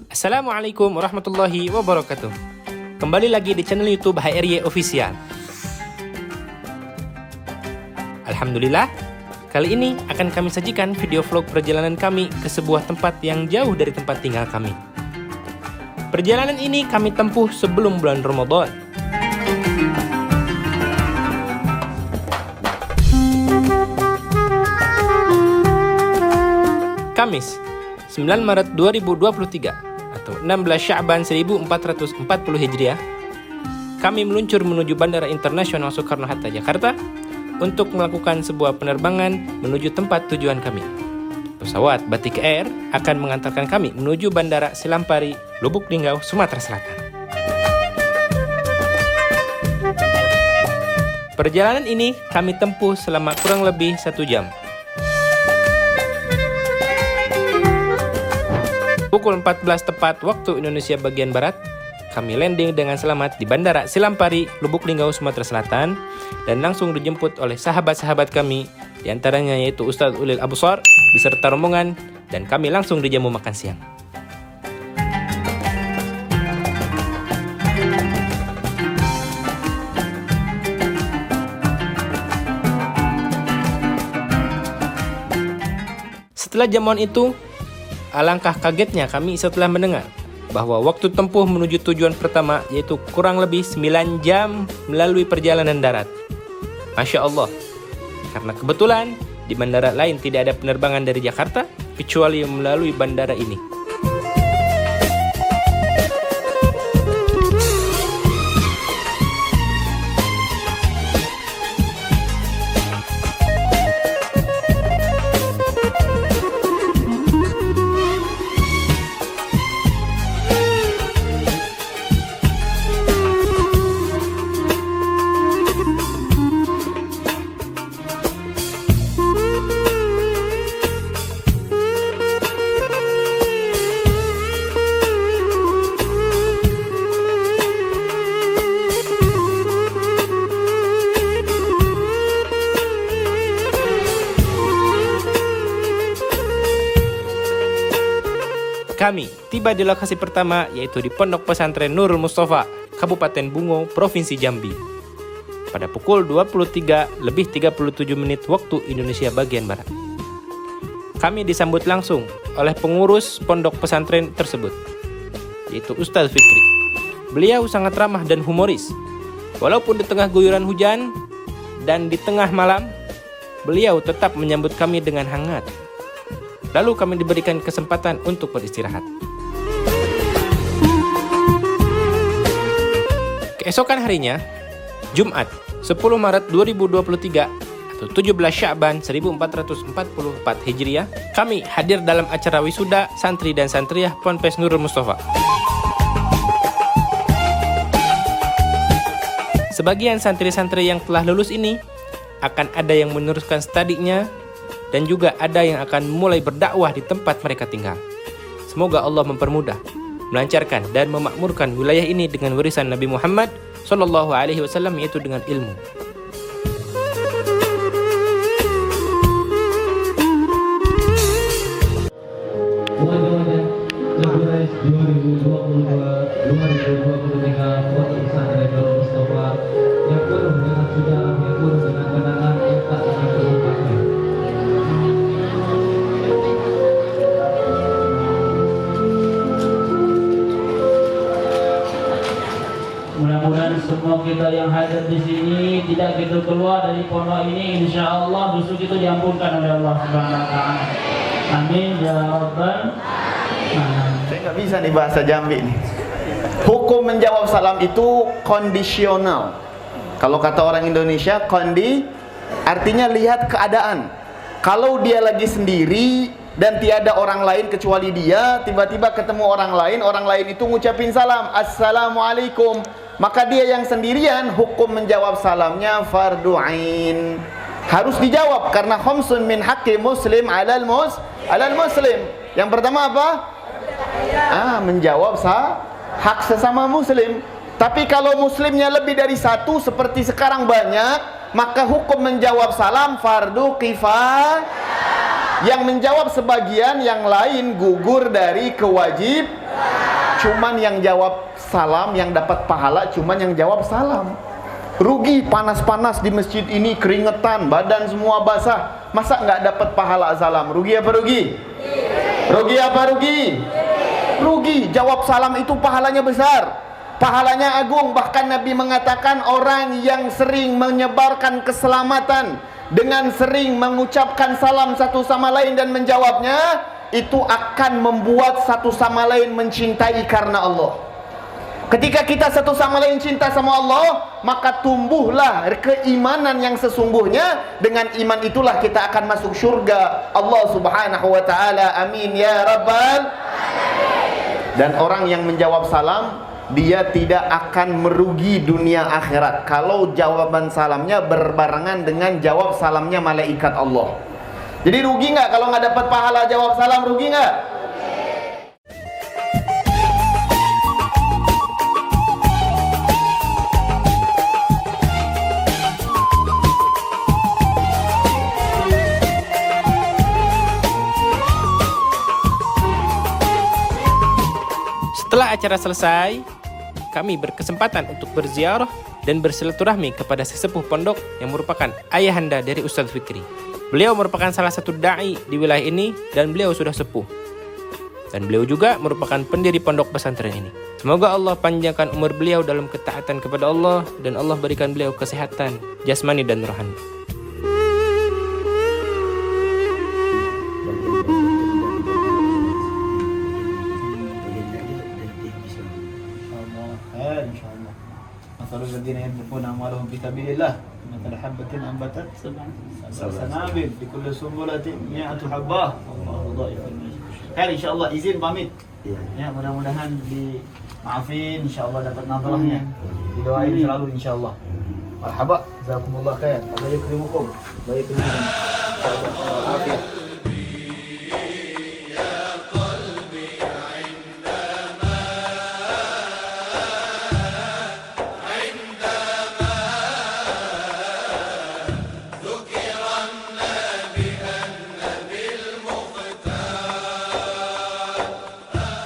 Assalamualaikum warahmatullahi wabarakatuh. Kembali lagi di channel YouTube HRY Official. Alhamdulillah, kali ini akan kami sajikan video vlog perjalanan kami ke sebuah tempat yang jauh dari tempat tinggal kami. Perjalanan ini kami tempuh sebelum bulan Ramadan. Kamis, 9 Maret 2023 atau 16 Sya'ban 1440 Hijriah, kami meluncur menuju Bandara Internasional Soekarno-Hatta, Jakarta untuk melakukan sebuah penerbangan menuju tempat tujuan kami. Pesawat Batik Air akan mengantarkan kami menuju Bandara Selampari, Lubuk Linggau, Sumatera Selatan. Perjalanan ini kami tempuh selama kurang lebih 1 jam. Pukul 14 tepat waktu Indonesia bagian Barat, kami landing dengan selamat di Bandara Selampari, Lubuk Linggau, Sumatera Selatan, dan langsung dijemput oleh sahabat-sahabat kami, diantaranya yaitu Ustadz Ulil Absar beserta rombongan, dan kami langsung dijamu makan siang. Setelah jamuan itu, alangkah kagetnya kami setelah mendengar bahwa waktu tempuh menuju tujuan pertama yaitu kurang lebih 9 jam melalui perjalanan darat. Masya Allah, karena kebetulan di bandara lain tidak ada penerbangan dari Jakarta kecuali melalui bandara ini. Kami tiba di lokasi pertama yaitu di Pondok Pesantren Nurul Mustafa, Kabupaten Bungo, Provinsi Jambi, pada pukul 23:37 waktu Indonesia bagian Barat. Kami disambut langsung oleh pengurus pondok pesantren tersebut, yaitu Ustadz Fikri. Beliau sangat ramah dan humoris. Walaupun di tengah guyuran hujan dan di tengah malam, beliau tetap menyambut kami dengan hangat. Lalu kami diberikan kesempatan untuk beristirahat. Keesokan harinya, Jumat 10 Maret 2023 atau 17 Sya'ban 1444 Hijriah, kami hadir dalam acara wisuda santri dan santriah Ponpes Nurul Mustafa. Sebagian santri-santri yang telah lulus ini akan ada yang meneruskan studinya, dan juga ada yang akan mulai berdakwah di tempat mereka tinggal. Semoga Allah mempermudah, melancarkan dan memakmurkan wilayah ini dengan warisan Nabi Muhammad SAW, yaitu dengan ilmu. Mudah-mudahan semua kita yang hadir di sini tidak begitu keluar dari pondok ini, insya Allah dosa kita diampunkan oleh Allah Subhanahu Wa Taala. Amin ya Rabbal Alamin. Saya nggak bisa nih bahasa Jambi nih. Hukum menjawab salam itu kondisional. Kalau kata orang Indonesia, artinya lihat keadaan. Kalau dia lagi sendiri dan tiada orang lain kecuali dia, tiba-tiba ketemu orang lain itu ngucapin salam, Assalamualaikum. Maka dia yang sendirian, hukum menjawab salamnya fardu ain. Harus dijawab karena khamsun min haqqi muslim alal muslim. Yang pertama apa? Menjawab hak sesama muslim. Tapi kalau muslimnya lebih dari satu seperti sekarang banyak, maka hukum menjawab salam fardu kifayah. Yang menjawab sebagian, yang lain gugur dari kewajiban. cuman yang jawab salam, yang dapat pahala cuman yang jawab salam. Rugi, panas-panas di masjid ini, keringetan, badan semua basah, masa nggak dapat pahala salam? Rugi apa rugi? Rugi apa rugi? Rugi. Jawab salam itu pahalanya besar, pahalanya agung. Bahkan Nabi mengatakan orang yang sering menyebarkan keselamatan dengan sering mengucapkan salam satu sama lain dan menjawabnya, itu akan membuat satu sama lain mencintai karena Allah. Ketika kita satu sama lain cinta sama Allah, maka tumbuhlah keimanan yang sesungguhnya. Dengan iman itulah kita akan masuk surga Allah Subhanahu wa ta'ala. Amin ya rabbal alamin. Dan orang yang menjawab salam, dia tidak akan merugi dunia akhirat kalau jawaban salamnya berbarengan dengan jawab salamnya malaikat Allah. Jadi rugi nggak kalau nggak dapat pahala jawab salam? Rugi nggak? Setelah acara selesai, kami berkesempatan untuk berziarah dan bersilaturahmi kepada sesepuh pondok yang merupakan ayahanda dari Ustadz Fikri. Beliau merupakan salah satu da'i di wilayah ini dan beliau sudah sepuh. Dan beliau juga merupakan pendiri pondok pesantren ini. Semoga Allah panjangkan umur beliau dalam ketaatan kepada Allah dan Allah berikan beliau kesehatan jasmani dan rohani. مثل الذين ينفقون أموالهم في سبيل الله مثل حبة أنبتت سبع سنابل لكل سنبلة 100 حبة والله ضائع خير إن شاء الله. izin pamit ya, mudah-mudahan dimaafin, insyaallah dapat nadrahnya, didoain selalu insyaallah. Marhaba, jazakumullah khair, Allah yukrimukum, baik ini.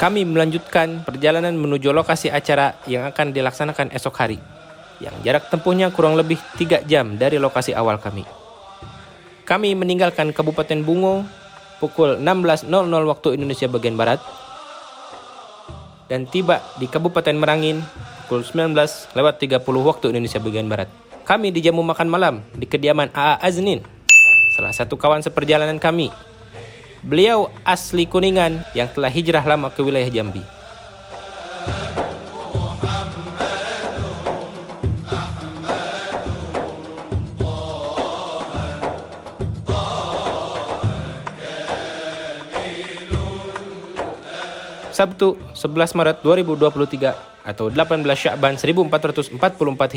Kami melanjutkan perjalanan menuju lokasi acara yang akan dilaksanakan esok hari, yang jarak tempuhnya kurang lebih 3 jam dari lokasi awal kami. Kami meninggalkan Kabupaten Bungo pukul 16.00 waktu Indonesia bagian Barat dan tiba di Kabupaten Merangin pukul 19.30 waktu Indonesia bagian Barat. Kami dijamu makan malam di kediaman A.A. Aznin, salah satu kawan seperjalanan kami. Beliau asli Kuningan yang telah hijrah lama ke wilayah Jambi. Sabtu 11 Maret 2023 atau 18 Sya'ban 1444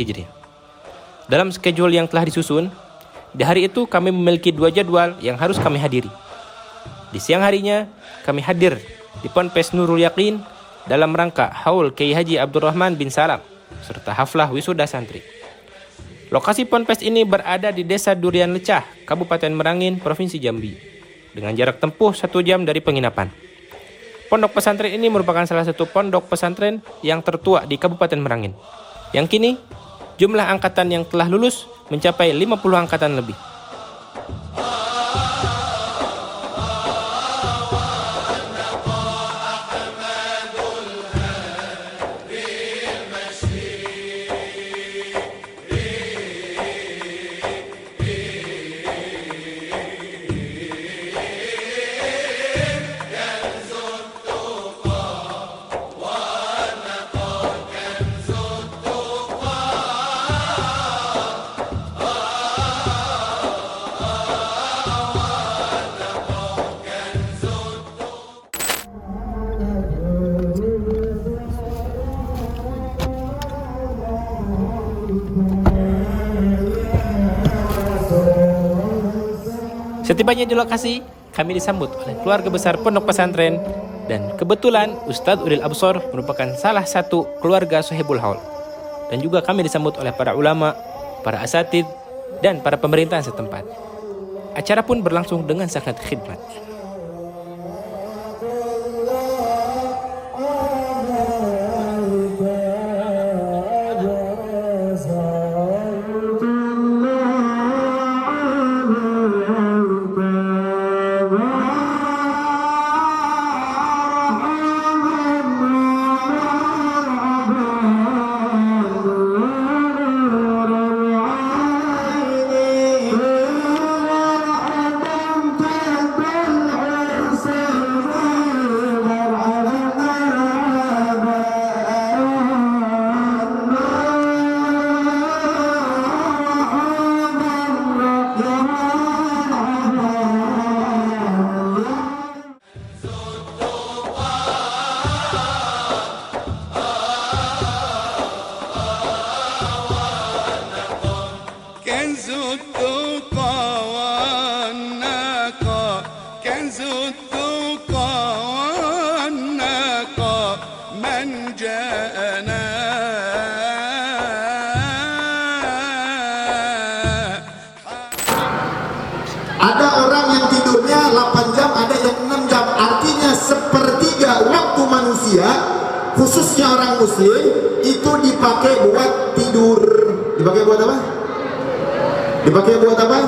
Hijriah. Dalam schedule yang telah disusun, di hari itu kami memiliki 2 jadwal yang harus kami hadiri. Di siang harinya, kami hadir di Ponpes Nurul Yakin dalam rangka Haul Kiai Haji Abdurrahman bin Salam serta haflah wisuda santri. Lokasi Ponpes ini berada di Desa Durian Lecah, Kabupaten Merangin, Provinsi Jambi, dengan jarak tempuh 1 jam dari penginapan. Pondok pesantren ini merupakan salah satu pondok pesantren yang tertua di Kabupaten Merangin, yang kini jumlah angkatan yang telah lulus mencapai 50 angkatan lebih. Setibanya di lokasi, kami disambut oleh keluarga besar pondok pesantren dan kebetulan Ustadz Ulil Absor merupakan salah satu keluarga Sohibul Haul. Dan juga kami disambut oleh para ulama, para asatid, dan para pemerintahan setempat. Acara pun berlangsung dengan sangat khidmat. من جاءنا Ada orang yang tidurnya 8 jam, ada yang 6 jam. Artinya sepertiga waktu manusia, khususnya orang muslim, itu dipakai buat tidur. Dipakai buat apa? Dipakai buat apa?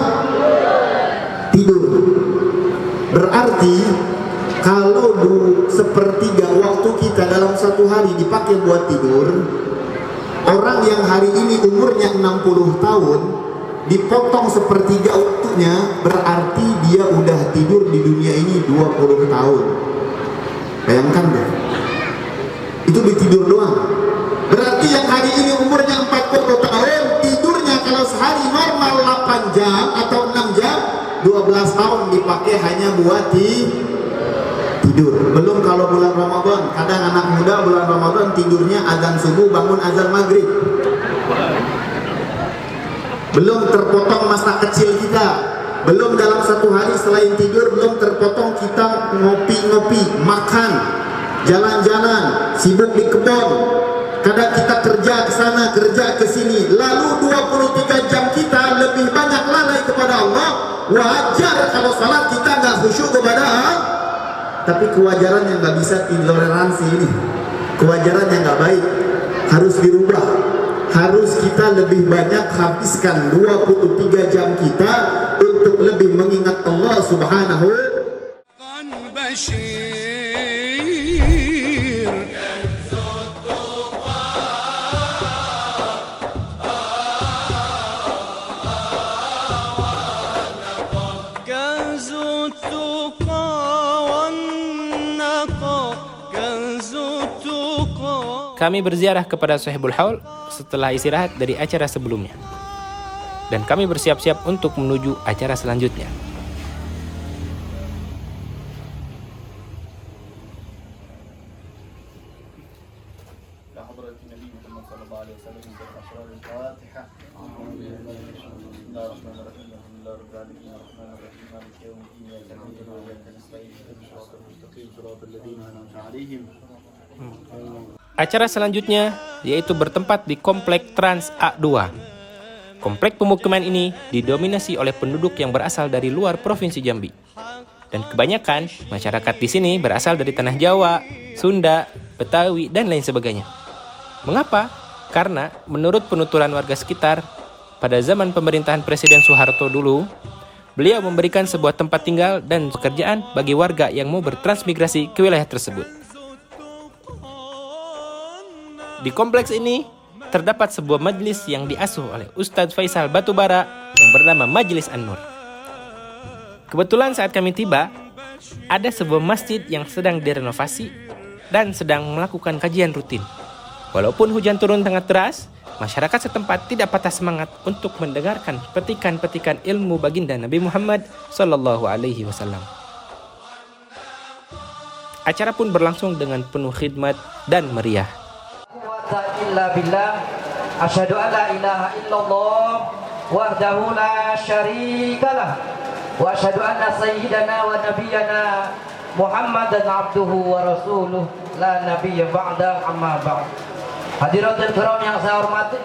Tidur. Berarti kalau sepertiga waktu kita dalam satu hari dipakai buat tidur, orang yang hari ini umurnya 60 tahun dipotong sepertiga waktunya, berarti dia udah tidur di dunia ini 20 tahun. Bayangkan deh, itu ditidur doang. Berarti yang hari ini umurnya 40 tahun, tidurnya kalau sehari normal 8 jam atau 6 jam, 12 tahun dipakai hanya buat tidur. Belum kalau bulan Ramadan, kadang anak muda bulan Ramadan tidurnya azan subuh, bangun azan maghrib. Belum terpotong masa kecil kita, belum dalam satu hari selain tidur, belum terpotong kita ngopi-ngopi, makan, jalan-jalan, sibuk di kebun, kadang kita kerja ke sana, kerja ke sini, lalu 23 jam kita lebih banyak lalai kepada Allah. Wajar kalau salat kita nggak khusyuk kepada Allah, tapi kewajaran yang nggak bisa ditoleransi ini, kewajaran yang nggak baik, harus dirubah. Harus kita lebih banyak habiskan 23 jam kita untuk lebih mengingat Allah Subhanahu Kami berziarah kepada Sahibul Haul setelah istirahat dari acara sebelumnya. Dan kami bersiap-siap untuk menuju acara selanjutnya. Acara selanjutnya yaitu bertempat di Komplek Trans A2. Komplek pemukiman ini didominasi oleh penduduk yang berasal dari luar Provinsi Jambi. Dan kebanyakan masyarakat di sini berasal dari tanah Jawa, Sunda, Betawi, dan lain sebagainya. Mengapa? Karena menurut penuturan warga sekitar, pada zaman pemerintahan Presiden Soeharto dulu, beliau memberikan sebuah tempat tinggal dan pekerjaan bagi warga yang mau bertransmigrasi ke wilayah tersebut. Di kompleks ini terdapat sebuah majelis yang diasuh oleh Ustadz Faisal Batubara yang bernama Majelis An-Nur. Kebetulan saat kami tiba, ada sebuah masjid yang sedang direnovasi dan sedang melakukan kajian rutin. Walaupun hujan turun sangat deras, masyarakat setempat tidak patah semangat untuk mendengarkan petikan-petikan ilmu baginda Nabi Muhammad SAW. Acara pun berlangsung dengan penuh khidmat dan meriah. Illa billah, asyhadu an la ilaha illallah wahdahu la syarikalah wa asyhadu anna sayyidana wa nabiyyana Muhammadan abduhu wa rasuluh la nabiyya ba'da, amma ba'd. Hadirin kiram yang saya hormati,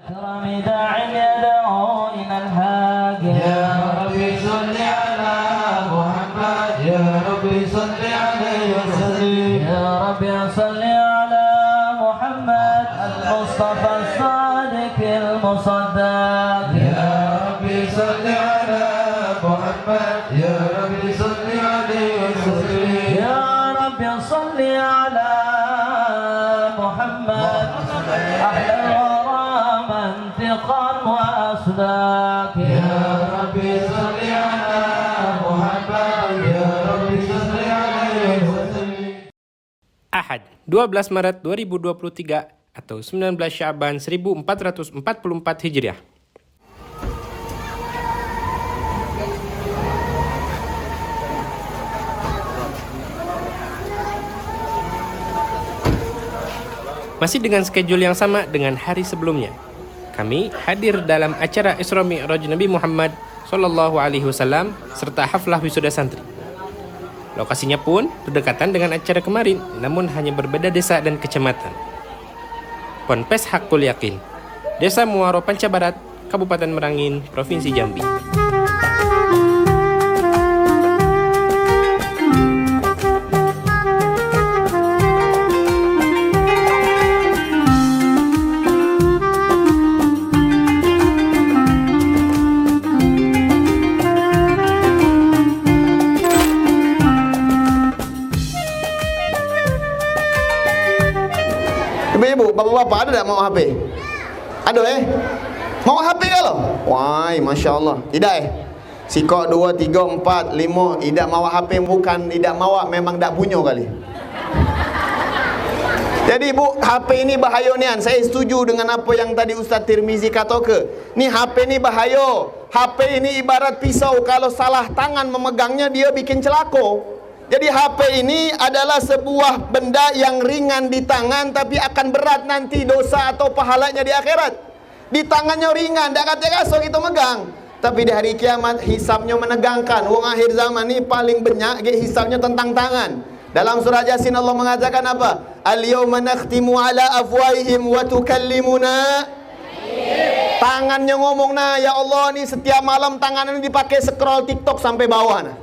كرم داع يدعو إلى الحق يا ربي صل على محمد يا ربي صل عليه وسلم يا ربي صل على محمد المصطفى الصادق المصدق يا ربي صل على محمد يا ربي صل عليه وسلم يا ربي صل على محمد أحلى الورى منطقا وأصداق يا ربي صل على محمد يا ربي صل عليه وسلم. Ahad, 12 Maret 2023 atau 19 Sya'ban 1444 Hijriah. Masih dengan schedule yang sama dengan hari sebelumnya, kami hadir dalam acara Isra Mi'raj Nabi Muhammad SAW serta haflah wisuda santri. Lokasinya pun berdekatan dengan acara kemarin, namun hanya berbeda desa dan kecamatan. Ponpes Hakul Yakin, Desa Muaro Panca Barat, Kabupaten Merangin, Provinsi Jambi. Ibu, bapak-bapak ada tak mau HP? Ada Mau HP kalau? Wah, Masya Allah. Tidak Sikok 2, 3, 4, 5. Tidak mau HP bukan tidak mau, memang tak punya kali. Jadi bu, HP ini bahaya nian. Saya setuju dengan apa yang tadi Ustaz Tirmizi kata ke. Ni HP ni bahaya. HP ini ibarat pisau, kalau salah tangan memegangnya dia bikin celaka. Jadi HP ini adalah sebuah benda yang ringan di tangan, tapi akan berat nanti dosa atau pahalanya di akhirat. Di tangannya ringan, tak kata-kata kita megang, tapi di hari kiamat hisabnya menegangkan. Wong akhir zaman ni paling banyak hisabnya tentang tangan. Dalam surah Yasin Allah mengatakan apa? Al-yawma nakhtimu ala afwahihim wa tukallimuna. Tangannya ngomong nah, ya Allah ni setiap malam tangan ini dipakai scroll TikTok sampai bawah nah.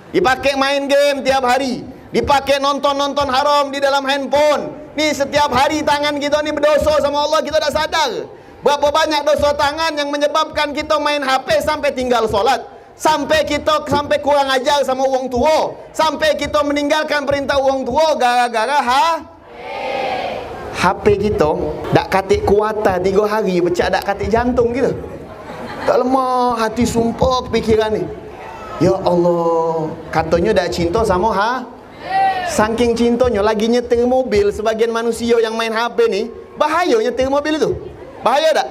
Dipakai main game tiap hari, dipakai nonton-nonton haram di dalam handphone. Nih setiap hari tangan kita ni berdosa sama Allah, kita tak sadar. Berapa banyak dosa tangan yang menyebabkan kita main HP sampai tinggal solat, sampai kurang ajar sama orang tua, sampai kita meninggalkan perintah orang tua gara-gara HP kita dak katik kuata 3 hari pecah dak katik jantung gitu. Tak lemah hati sumpah pikiran ni. Ya Allah, katanya dak cinta sama saking cintanya lagi nyetir mobil. Sebagian manusia yang main HP ni bahaya nyetir mobil itu. Bahaya tak?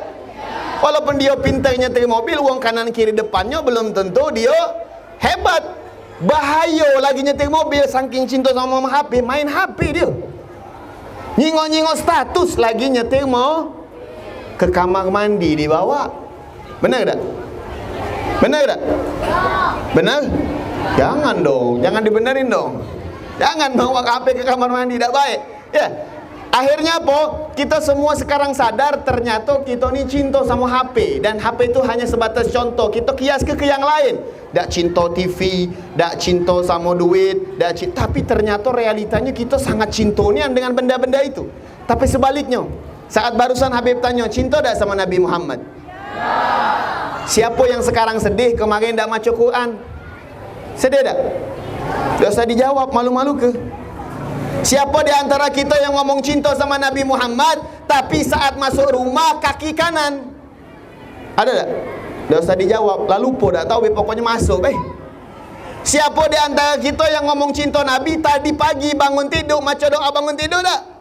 Walaupun dia pintar nyetir mobil, uang kanan kiri depannya belum tentu dia hebat. Bahaya lagi nyetir mobil, saking cinta sama HP, main HP dia. Nyingok-nyingok status lagi nyetir mau ke kamar mandi dibawa. Benar tak? Benar tak? Benar? Jangan dong, jangan dibenerin dong. Jangan bawa HP ke kamar mandi, tak baik. Ya. Akhirnya apa? Kita semua sekarang sadar ternyata kita ni cinta sama HP, dan HP itu hanya sebatas contoh. Kita kias ke yang lain. Tak cinta TV, tak cinta sama duit, tapi ternyata realitanya kita sangat cinta nian dengan benda-benda itu. Tapi sebaliknya, saat barusan Habib tanya, cinta tak sama Nabi Muhammad? Siapa yang sekarang sedih kemarin tak baca Quran? Sedih tak? Tak usah dijawab, malu-malu ke? Siapa di antara kita yang ngomong cinta sama Nabi Muhammad, tapi saat masuk rumah kaki kanan? Ada tak? Tak usah dijawab, lalu lupa tak tahu, pokoknya masuk. Siapa di antara kita yang ngomong cinta Nabi, tadi pagi bangun tidur, maca doa bangun tidur tak?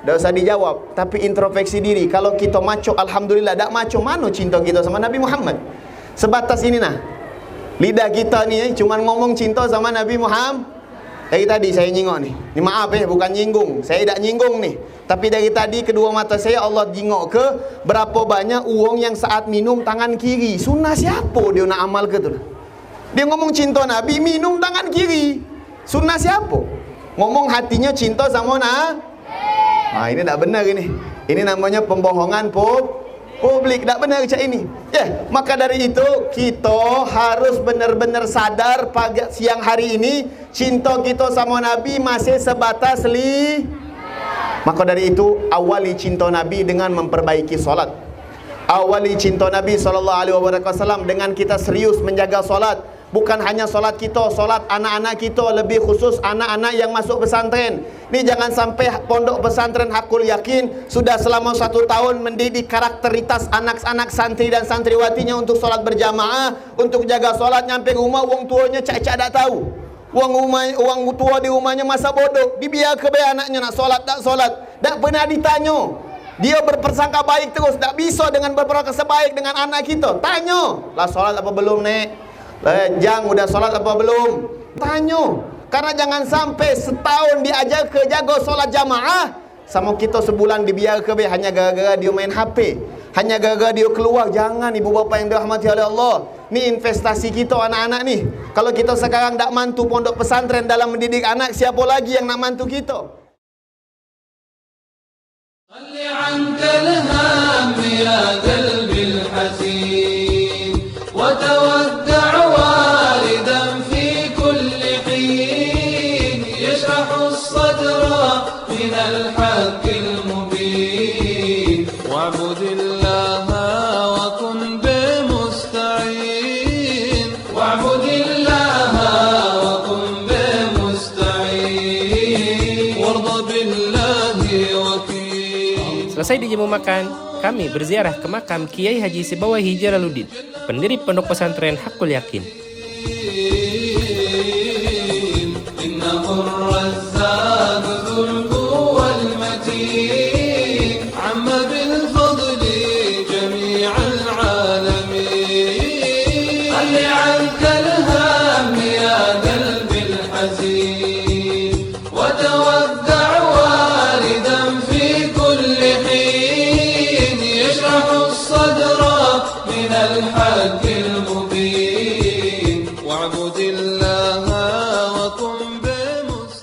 Tak usah dijawab, tapi introspeksi diri. Kalau kita maco, alhamdulillah. Tak maco, mana cinta kita sama Nabi Muhammad? Sebatas ini nah. Lidah kita ni cuman ngomong cinta sama Nabi Muhammad. Dari tadi saya nyingok ni. Ni maaf bukan nyinggung. Saya tak nyinggung ni. Tapi dari tadi kedua mata saya Allah jingok ke berapa banyak uang yang saat minum tangan kiri. Sunnah siapa dia nak amal ke tu? Dia ngomong cinta Nabi, minum tangan kiri. Sunnah siapa? Ngomong hatinya cinta sama ini tak benar ini. Ini namanya pembohongan publik. Tak benar macam ini. Maka dari itu kita harus benar-benar sadar pada siang hari ini cinta kita sama Nabi masih sebatas Maka dari itu awali cinta Nabi dengan memperbaiki solat. Awali cinta Nabi SAW dengan kita serius menjaga solat. Bukan hanya solat kita, solat anak-anak kita, lebih khusus anak-anak yang masuk pesantren. Ini jangan sampai pondok pesantren Hakul Yakin sudah selama 1 tahun mendidik karakteritas anak-anak santri dan santriwatinya untuk solat berjamaah, untuk jaga solat. Nyampe rumah wong tuanya cak-cak tak tahu. Wong tua di rumahnya masa bodoh, dibiar ke anaknya nak solat tak solat, tak pernah ditanya. Dia berpersangka baik terus, tak bisa dengan berpersangka baik dengan anak kita. Tanya, lah solat apa belum nek? Jang udah solat apa belum? Tanya. Karena jangan sampai setahun diajar ke jaga solat jamaah, sama kita sebulan dibiar ke hanya gara-gara dia main HP, hanya gara-gara dia keluar. Jangan ibu bapa yang dirahmati oleh Allah. Nih investasi kita anak-anak nih. Kalau kita sekarang tak mantu pondok pesantren dalam mendidik anak, siapa lagi yang nak mantu kita? Selesai dijamu makan, kami berziarah ke makam Kiai Haji Sibawahi Jalaluddin, pendiri pondok pesantren Hakul Yakin.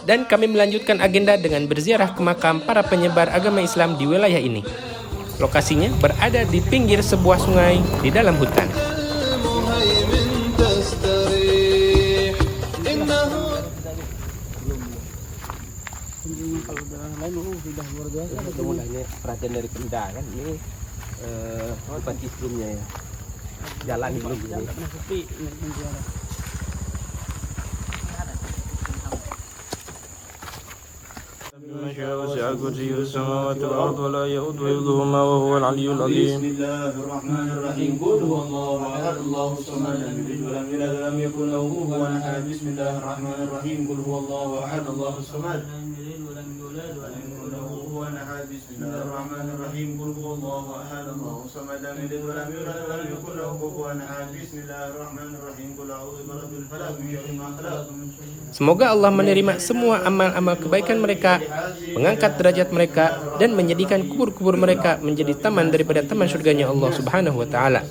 Dan kami melanjutkan agenda dengan berziarah ke makam para penyebar agama Islam di wilayah ini. Lokasinya berada di pinggir sebuah sungai di dalam hutan. Perhatian dari Pemda kan ini bupati sebelumnya ya. Jalan belum ini. وسع كرسيه السماوات والأرض ولا يؤوده حفظهما وهو العلي العظيم. بسم الله الرحمن الرحيم قل هو الله أحد الله الصمد لم يلد ولم يولد ولم يكن له كفوا أحد بسم الله الرحمن الرحيم قل هو الله أحد الله الصمد لم يلد ولم يولد ولم يكن له كفوا أحد بسم الله الرحمن الرحيم قل هو الله أحد الله الصمد لم يلد ولم يولد ولم يكن له كفوا أحد بسم الله الرحمن الرحيم قل أعوذ برب الفلق من شر ما خلق. Semoga Allah menerima semua amal-amal kebaikan mereka, mengangkat derajat mereka, dan menjadikan kubur-kubur mereka menjadi taman daripada taman surganya Allah Subhanahu wa Ta'ala.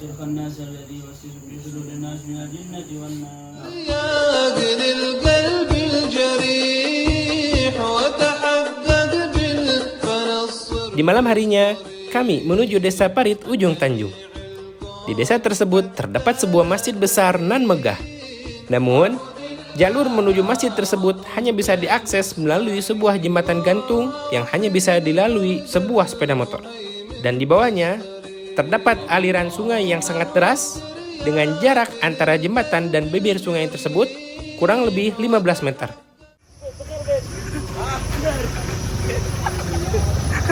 Di malam harinya, kami menuju desa Parit Ujung Tanjung. Di desa tersebut terdapat sebuah masjid besar nan megah. Namun, jalur menuju masjid tersebut hanya bisa diakses melalui sebuah jembatan gantung yang hanya bisa dilalui sebuah sepeda motor. Dan di bawahnya terdapat aliran sungai yang sangat deras dengan jarak antara jembatan dan bibir sungai tersebut kurang lebih 15 meter.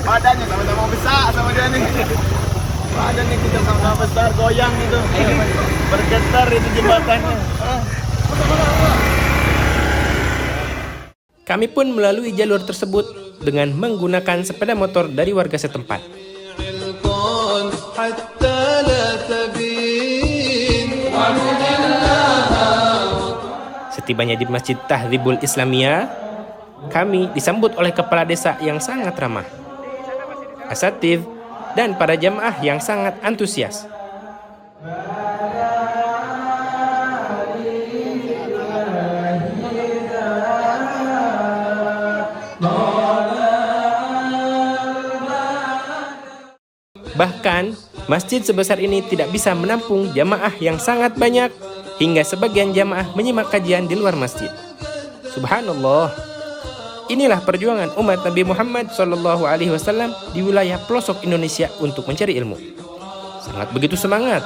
Badannya sama-sama besar sama dia nih. Badannya kita sama-sama besar, goyang itu. Bergetar itu jembatannya. Kami pun melalui jalur tersebut dengan menggunakan sepeda motor dari warga setempat. Setibanya di Masjid Tahdzibul Islamiyah, kami disambut oleh kepala desa yang sangat ramah, asatidz, dan para jamaah yang sangat antusias. Bahkan, masjid sebesar ini tidak bisa menampung jamaah yang sangat banyak, hingga sebagian jamaah menyimak kajian di luar masjid. Subhanallah. Inilah perjuangan umat Nabi Muhammad SAW di wilayah pelosok Indonesia untuk mencari ilmu. Sangat begitu semangat.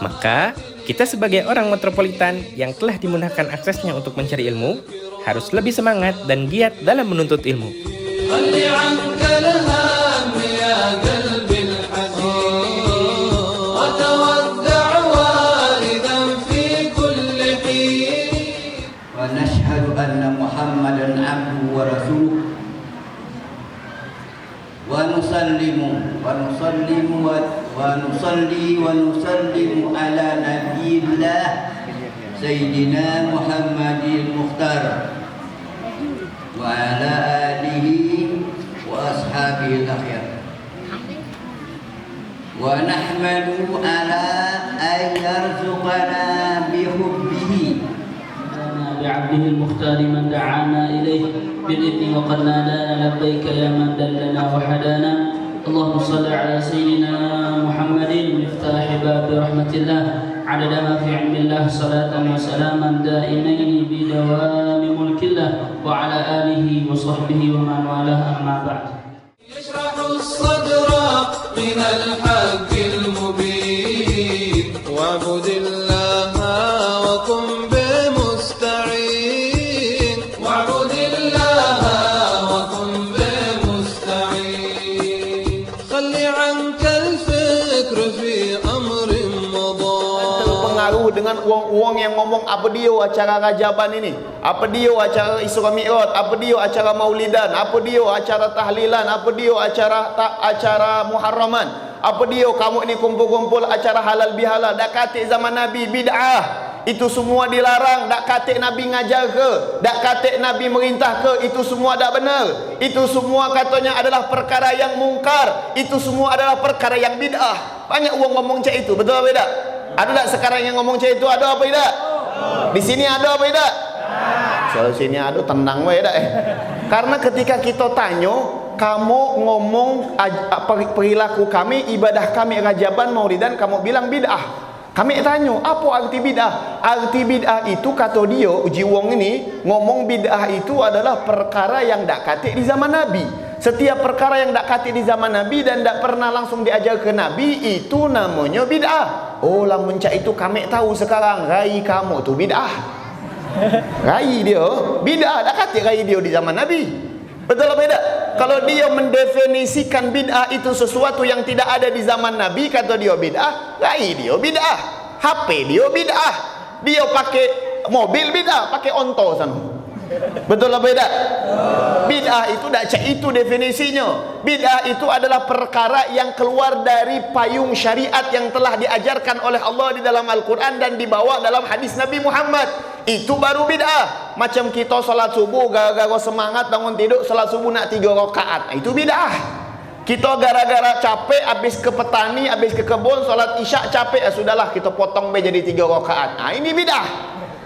Maka, kita sebagai orang metropolitan yang telah dimudahkan aksesnya untuk mencari ilmu, harus lebih semangat dan giat dalam menuntut ilmu. ونشهد أن محمدا عبده ورسوله ونصلي على نبي الله سيدنا محمد المختار وعلى آله وأصحابه الأخيار ونحمده على أن يرزقنا بحبه بعبده المختار من دعانا إليه بالإذن وقد نادانا لبيك يا من دلنا وحدانا اللهم صل على سيدنا محمد مفتاح باب رحمة الله عدد ما في علم الله صلاة وسلاما دائمين بدوام ملك الله وعلى آله وصحبه ومن والاه أما بعد. يشرح الصدر من الحق المبين واعبد الله وكن بمستعين واعبد الله وكن بمستعين خلي عنك الفكر في أمر مضى. Terpengaruh dengan uang-uang yang ngomong apa dia acara Rajaban ini, apa dia acara Isra Mi'raj, apa dia acara Maulidan, apa dia acara tahlilan, apa dia acara Muharraman, apa dia kamu ni kumpul-kumpul acara halal bihalal. Dak katik zaman Nabi bid'ah. Itu semua dilarang. Dak katik Nabi ngajar ke, dak katik Nabi merintah ke, itu semua dak benar. Itu semua katanya adalah perkara yang mungkar. Itu semua adalah perkara yang bid'ah. Banyak orang ngomong macam itu, betul apa tidak? Ada tak sekarang yang ngomong macam itu? Ada apa tidak? Di sini ada apa tidak? Kalau sini ada tendang wae dak. Karena ketika kita tanya, kamu ngomong perilaku kami, ibadah kami Rajaban Maulidan, kamu bilang bid'ah. Kami tanya, apa arti bid'ah? Arti bid'ah itu kata dia, uji wong ini ngomong bid'ah itu adalah perkara yang dak katik di zaman Nabi. Setiap perkara yang dak katik di zaman Nabi dan dak pernah langsung diajar ke Nabi, itu namanya bid'ah. Oh, lamun cak itu kami tahu sekarang, rai kamu tu bid'ah. Rai dia bid'ah, dak katik rai dia di zaman Nabi. Betul apa tidak? Kalau dia mendefinisikan bid'ah itu sesuatu yang tidak ada di zaman Nabi, kata dia bid'ah, rai dia bid'ah, HP dia bid'ah, dia pakai mobil bid'ah, pakai onto sana. Betul apa tidak? Bid'ah itu tak cak itu definisinya. Bid'ah itu adalah perkara yang keluar dari payung syariat yang telah diajarkan oleh Allah di dalam Al-Quran dan dibawa dalam hadis Nabi Muhammad. Itu baru bid'ah. Macam kita salat subuh gara-gara semangat bangun tidur salat subuh nak 3 rakaat, itu bid'ah. Kita gara-gara capek habis ke petani, habis ke kebun, salat isyak capek, sudahlah kita potong jadi 3 rakaat. Ini bid'ah.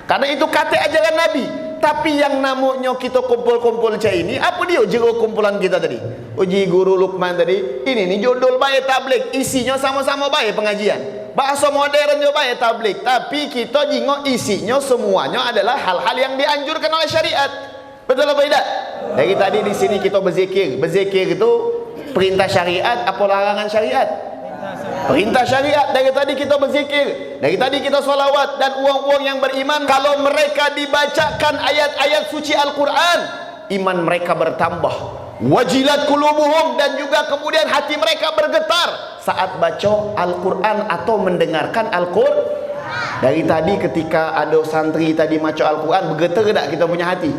Karena itu kata ajaran Nabi. Tapi yang namanya kita kumpul-kumpul macam ini, apa dia jero kumpulan kita tadi? Uji guru Luqman tadi, ini ni judul baik tablik, isinya sama-sama baik pengajian. Bahasa modern juga baik tablik, tapi kita jingok isinya semuanya adalah hal-hal yang dianjurkan oleh syariat. Betul apa tidak? Dari tadi di sini kita berzikir. Berzikir itu perintah syariat apa larangan syariat? Perintah syariat. Dari tadi kita berzikir, dari tadi kita solawat. Dan orang-orang yang beriman, kalau mereka dibacakan ayat-ayat suci Al-Quran, iman mereka bertambah. Wajilat kulubuhum, dan juga kemudian hati mereka bergetar saat baca Al-Quran atau mendengarkan Al-Quran. Dari tadi ketika ada santri tadi baca Al-Quran, bergetar tak kita punya hati?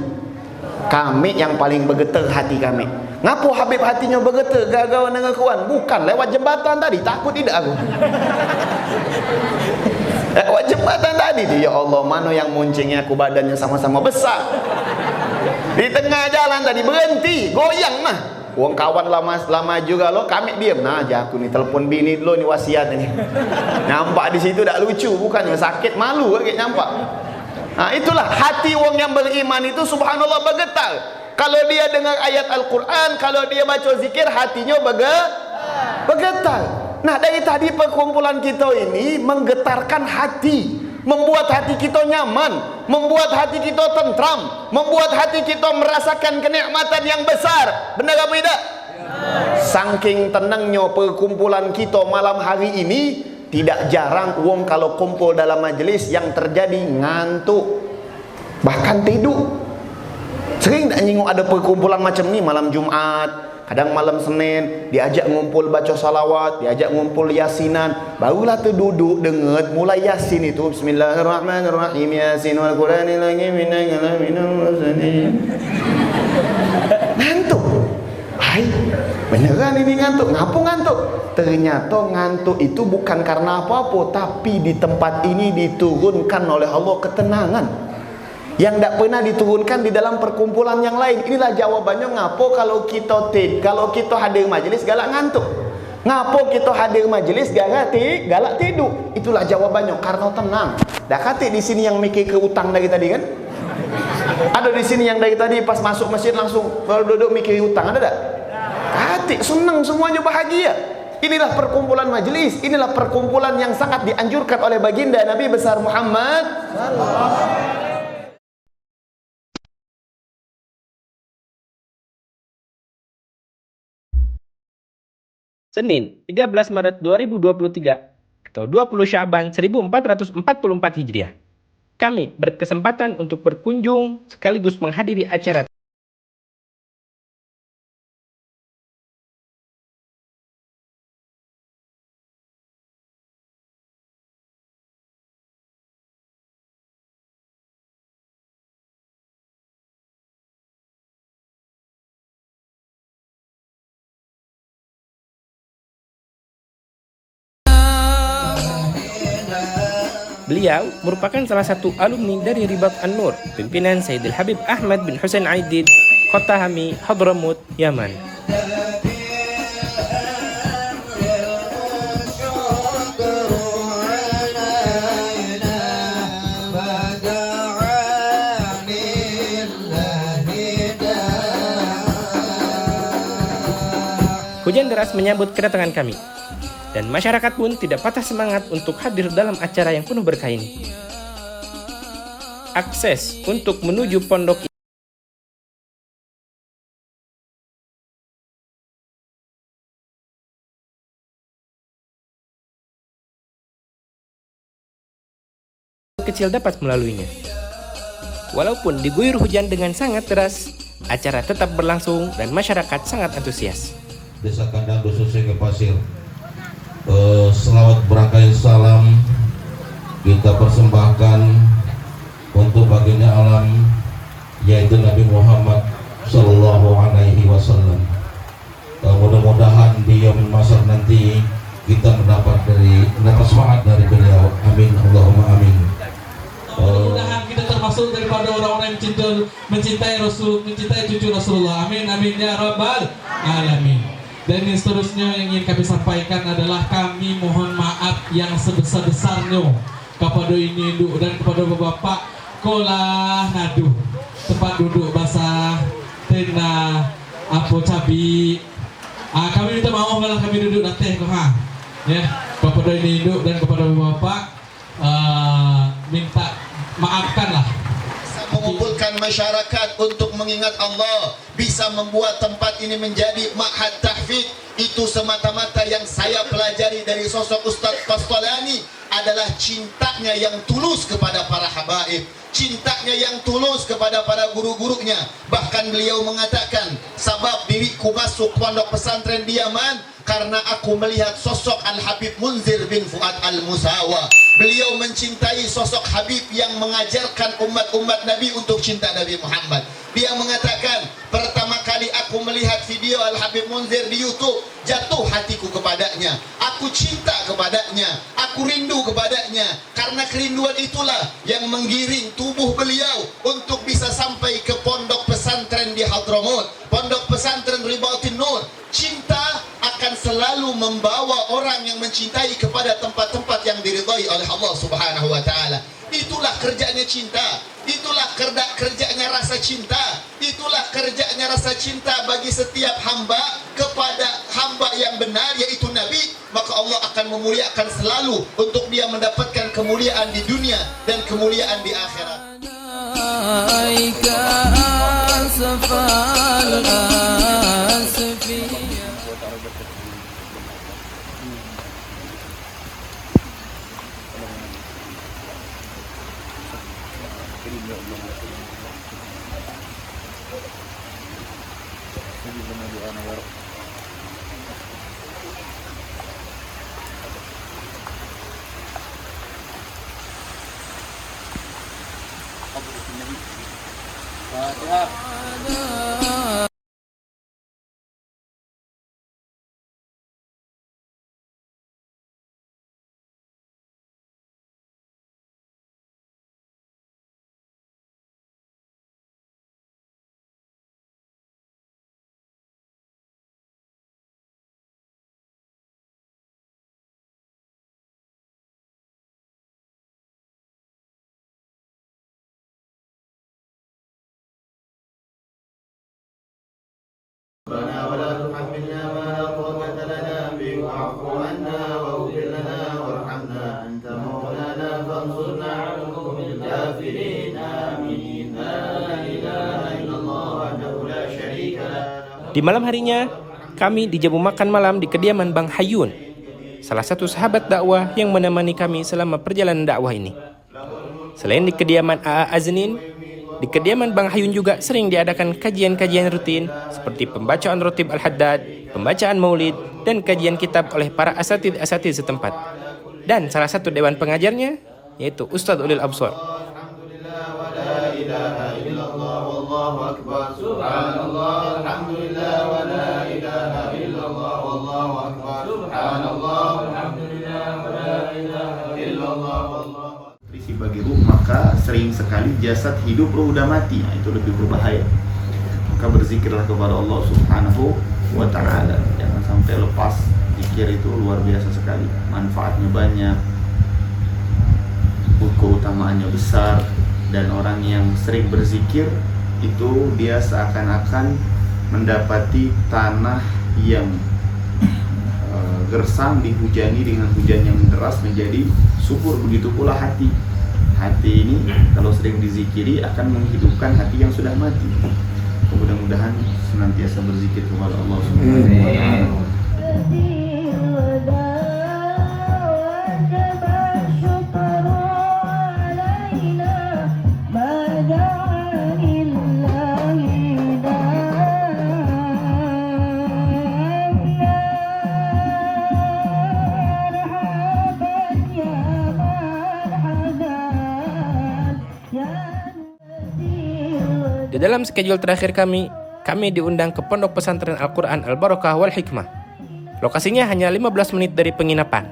Kami yang paling bergetar hati kami. Ngapo Habib hatinya bergetar gara-gara dengan kawan? Bukan lewat jembatan tadi, takut tidak aku. Lewat jembatan tadi tu, ya Allah, mana yang muncingnya aku badannya sama-sama besar. Di tengah jalan tadi berhenti, goyang mah. Wong kawan lama juga lo, kami diam. Nah, aja aku ni telefon bini lo ni wasiat ni. Nampak di situ tak lucu, bukannya sakit, malu kayak nampak. Nah, itulah hati wong yang beriman itu subhanallah bergetar. Kalau dia dengar ayat Al-Quran, kalau dia baca zikir, hatinya bergetar. Nah, dari tadi perkumpulan kita ini menggetarkan hati, membuat hati kita nyaman, membuat hati kita tentram, membuat hati kita merasakan kenikmatan yang besar. Benar apa tidak? Saking tenangnya perkumpulan kita malam hari ini, tidak jarang wong kalau kumpul dalam majelis yang terjadi ngantuk, bahkan tidur. Sering tak nyinggung ada perkumpulan macam ni malam Jumat, kadang malam Senin, diajak ngumpul baca salawat, diajak ngumpul yasinan, barulah tu duduk dengar mulai yasin itu, Bismillahirrahmanirrahim, yasin wal Qur'anil hakim innaka laminal mursalin. Ngantuk. Hai, beneran ini ngantuk. Ngapa ngantuk? Ternyata ngantuk itu bukan karena apa-apa, tapi di tempat ini diturunkan oleh Allah ketenangan yang tak pernah diturunkan di dalam perkumpulan yang lain. Inilah jawabannya ngapo kalau kita hadir majelis galak ngantuk. Ngapo kita hadir majelis galak tidur? Itulah jawabannya, karena tenang. Dah kata di sini yang mikir ke utang dari tadi kan? Ada di sini yang dari tadi pas masuk masjid langsung baru duduk mikir utang, ada tak? Kata senang, semuanya bahagia. Inilah perkumpulan majelis, inilah perkumpulan yang sangat dianjurkan oleh baginda Nabi besar Muhammad. Senin, 13 Maret 2023 atau 20 Syaban 1444 Hijriah. Kami berkesempatan untuk berkunjung sekaligus menghadiri acara Beliau merupakan salah satu alumni dari Ribat An-Nur, pimpinan Sayyidil Habib Ahmad bin Husain Aidid, Kota Hami, Hadramut, Yaman. Hujan deras menyambut kedatangan kami. Dan masyarakat pun tidak patah semangat untuk hadir dalam acara yang penuh berkah ini. Akses untuk menuju pondok kecil dapat melaluinya. Walaupun diguyur hujan dengan sangat deras, acara tetap berlangsung dan masyarakat sangat antusias. Desa Kandang Dusun Senge Pasir. Selawat berangkai salam kita persembahkan untuk baginda alam, yaitu Nabi Muhammad Sallallahu Alaihi Wasallam. Mudah-mudahan di yaumul mahsyar nanti kita mendapat semangat dari beliau. Amin, Allahumma amin. Mudah-mudahan kita termasuk daripada orang-orang yang mencintai Rasul, mencintai cucu Rasulullah. Amin, amin ya rabbal alamin. Dan yang seterusnya yang ingin kami sampaikan adalah kami mohon maaf yang sebesar-besarnya kepada ini induk dan kepada bapak kolah nadu tempat duduk basah tenda apa cabi. Kami minta maaf kalau kami duduk nanti ya kepada ini induk dan kepada bapak minta maafkanlah. Mengumpulkan masyarakat untuk mengingat Allah, bisa membuat tempat ini menjadi ma'had tahfidz, itu semata-mata yang saya pelajari dari sosok Ustaz Qastalani adalah cintanya yang tulus kepada para habaib, cintanya yang tulus kepada para guru-gurunya. Bahkan beliau mengatakan, sabab diriku masuk pondok pesantren di Yaman karena aku melihat sosok Al-Habib Munzir bin Fuad Al-Musawa. Beliau mencintai sosok Habib yang mengajarkan umat-umat Nabi untuk cinta Nabi Muhammad. Dia mengatakan, pertama kali aku melihat video Al-Habib Munzir di YouTube, jatuh hatiku kepadanya. Aku cinta kepadanya, aku rindu kepadanya. Karena kerinduan itulah yang menggiring tubuh beliau untuk bisa sampai ke pondok pesantren di Hadramut, pondok pesantren Ribatin Nur. Cinta akan selalu membawa orang yang mencintai kepada tempat-tempat yang diridhai oleh Allah Subhanahu wa taala. Itulah kerjanya cinta, itulah kerjanya rasa cinta, itulah kerjanya rasa cinta bagi setiap hamba kepada hamba yang benar, yaitu Nabi. Maka Allah akan memuliakan selalu untuk dia mendapatkan kemuliaan di dunia dan kemuliaan di akhirat. ولا تحملنا ما لا طاقة لنا به واعف عنا واغفر لنا وارحمنا أنت مولانا فانصرنا على القوم الكافرين آمين لا إله إلا الله وحده لا شريك له. Di malam harinya, kami dijamu makan malam di kediaman Bang Hayun, salah satu sahabat dakwah yang menemani kami selama perjalanan dakwah ini. Selain di kediaman A.A. Aznin, di kediaman Bang Hayun juga sering diadakan kajian-kajian rutin seperti pembacaan Rotib Al-Haddad, pembacaan Maulid, dan kajian kitab oleh para asatid setempat. Dan salah satu dewan pengajarnya yaitu Ustadz Ulil Absar. Bagi ruh, maka sering sekali jasad hidup, ruh udah mati. Nah, itu lebih berbahaya. Maka berzikirlah kepada Allah Subhanahu wa ta'ala. Jangan sampai lepas. Zikir itu luar biasa sekali, manfaatnya banyak, keutamaannya besar. Dan orang yang sering berzikir itu dia seakan-akan mendapati tanah yang gersang dihujani dengan hujan yang deras menjadi subur. Begitu pula hati. Hati ini kalau sering dizikiri akan menghidupkan hati yang sudah mati. Mudah-mudahan senantiasa berzikir kepada Allah Subhanahu wa ta'ala. Di dalam schedule terakhir kami diundang ke Pondok Pesantren Al-Quran Al-Barakah Wal Hikmah. Lokasinya hanya 15 menit dari penginapan.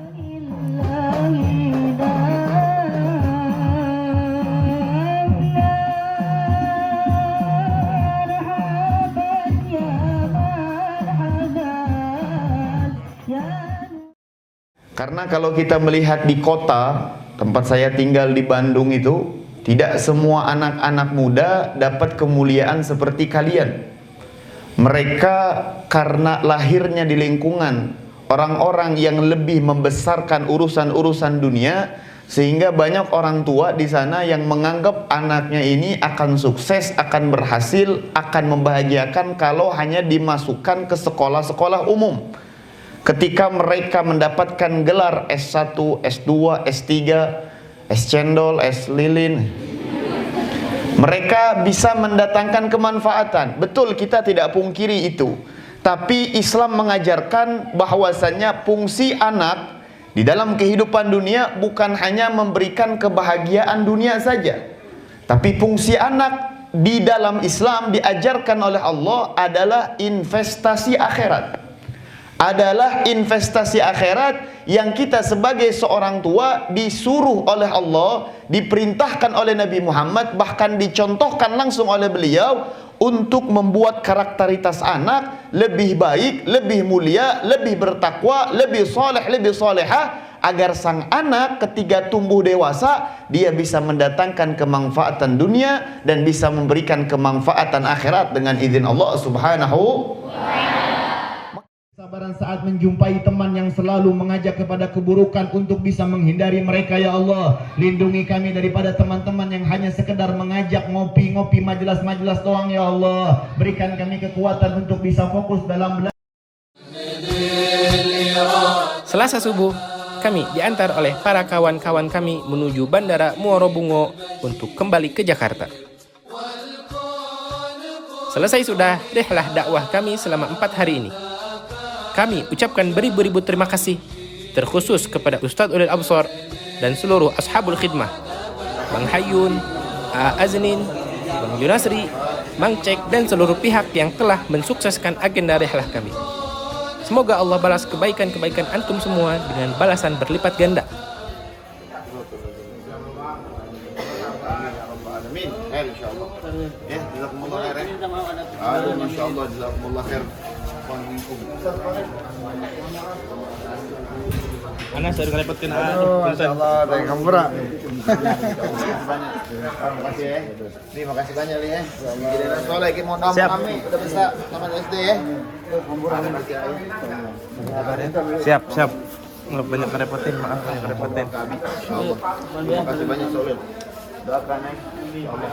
Karena kalau kita melihat di kota, tempat saya tinggal di Bandung itu, tidak semua anak-anak muda dapat kemuliaan seperti kalian. Mereka karena lahirnya di lingkungan orang-orang yang lebih membesarkan urusan-urusan dunia, sehingga banyak orang tua di sana yang menganggap anaknya ini akan sukses, akan berhasil, akan membahagiakan kalau hanya dimasukkan ke sekolah-sekolah umum. Ketika mereka mendapatkan gelar S1, S2, S3, es cendol, es lilin, mereka bisa mendatangkan kemanfaatan. Betul, kita tidak pungkiri itu. Tapi Islam mengajarkan bahwasannya fungsi anak di dalam kehidupan dunia bukan hanya memberikan kebahagiaan dunia saja. Tapi fungsi anak di dalam Islam diajarkan oleh Allah adalah investasi akhirat. Adalah investasi akhirat yang kita sebagai seorang tua disuruh oleh Allah, diperintahkan oleh Nabi Muhammad, bahkan dicontohkan langsung oleh beliau untuk membuat karakteritas anak lebih baik, lebih mulia, lebih bertakwa, lebih soleh, lebih solehah, agar sang anak ketika tumbuh dewasa dia bisa mendatangkan kemanfaatan dunia dan bisa memberikan kemanfaatan akhirat dengan izin Allah Subhanahu wa ta'ala. Sabaran saat menjumpai teman yang selalu mengajak kepada keburukan untuk bisa menghindari mereka, ya Allah. Lindungi kami daripada teman-teman yang hanya sekedar mengajak ngopi-ngopi majelis-majelis doang, ya Allah. Berikan kami kekuatan untuk bisa fokus dalam belajar. Selasa subuh, kami diantar oleh para kawan-kawan kami menuju Bandara Muaro Bungo untuk kembali ke Jakarta. Selesai sudah rihlah dakwah kami selama 4 hari ini. Kami ucapkan beribu-ribu terima kasih terkhusus kepada Ustadz Ulil Absar dan seluruh ashabul khidmah, Bang Hayun, A.A. Aznin, Bang Junasri, Bang Cek, dan seluruh pihak yang telah mensukseskan agenda rihlah kami. Semoga Allah balas kebaikan-kebaikan antum semua dengan balasan berlipat ganda. Amin. Insyaallah. Ya, jazakumullah khair. Masyaallah, jazakumullah khair. Mana saya ngerepotkan Masyaallah, dari kamera. Terima kasih ya. Terima kasih banyak ya. Jadi soalnya kita mau nama kami udah bisa nama SD ya. Siap. Nggak banyak kerepotin, maaf banyak kerepotin. Terima kasih banyak Soleh. Doakan insyaallah.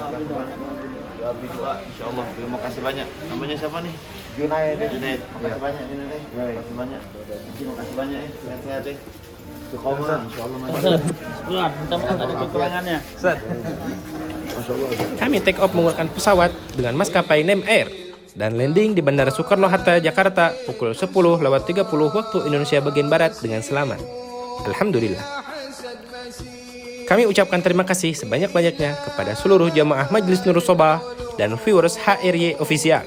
Doa insyaallah. Terima kasih banyak. Namanya siapa nih? Junaid. Terima kasih banyak Junaid. Terima kasih banyak. Terima kasih banyak ya. Sehat-sehat ya. Istiqomah insyaallah. Minta maaf ada kekurangannya. Kami take off menggunakan pesawat dengan maskapai Nem Air dan landing di Bandara Soekarno-Hatta, Jakarta pukul 10:30 waktu Indonesia bagian Barat dengan selamat. Alhamdulillah. Kami ucapkan terima kasih sebanyak-banyaknya kepada seluruh jamaah Majelis Nurul Sobah dan viewers HRY Official.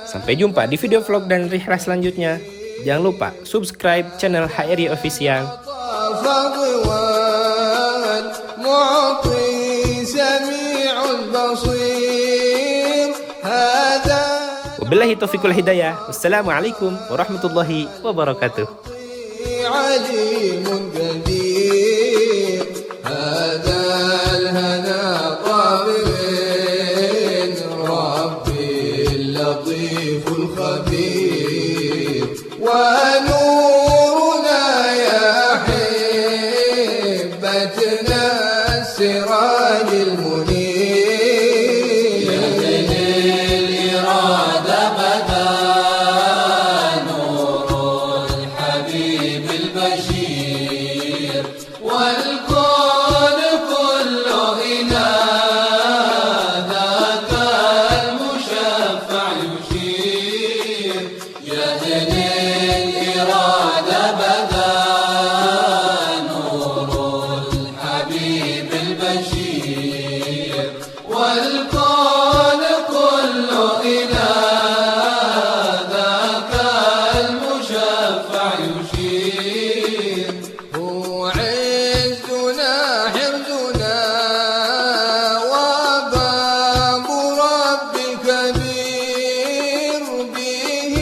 Sampai jumpa di video vlog dan rihlah selanjutnya. Jangan lupa subscribe channel HRY Official. Wabillahi taufiq wal hidayah. Wassalamualaikum warahmatullahi wabarakatuh. عليم قدير هذا الهنا طابر ربي اللطيف الخبير ونورنا يا حبتنا السراج المنير يهدي الإرادة بدا البشير والكون كله إلى ذاك المشفع يشير يهدي الإرادة بدا نور الحبيب البشير والكون كله إلى ذاك المشفع يشير هو عزنا حرزنا وباب رب كبير به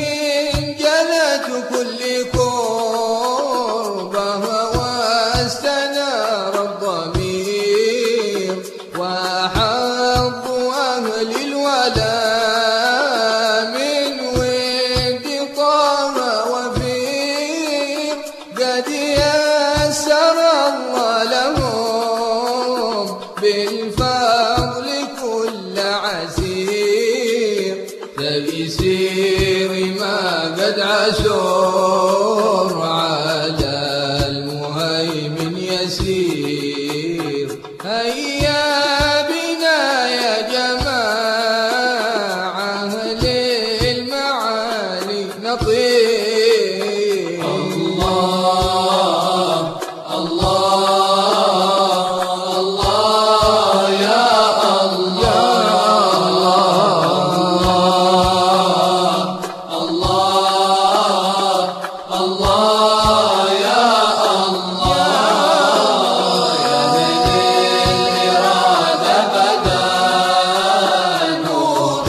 انجلت كل كربة واستنار الضمير وحظ أهل الولاء من ود طه وفير قد يسر الله لهم بالفضل كل عسير تيسير ما قد عسر على المهيمن يسير هيا بنا يا جماعة للمعالي نطير الله يا الله يا الله يهدي الإرادة بدا نور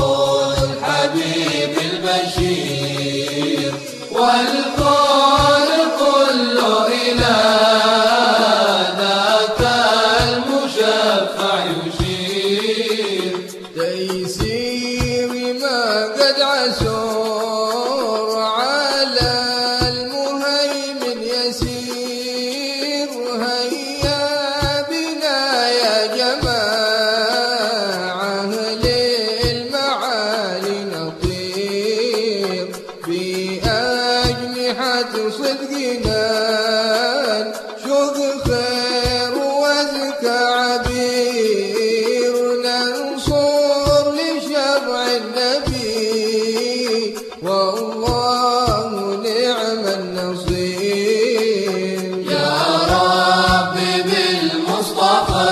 الحبيب البشير والكون كله إلى ذاك المشفع يشير تيسير ما قد عسر على المهيمن يسير هيا بنا يا جماعة للمعالي نطير بأجنحة صدقنا شوق خير وازكى عبير ننصر لشرع النبي والله نعم النصير يا رب بالمصطفى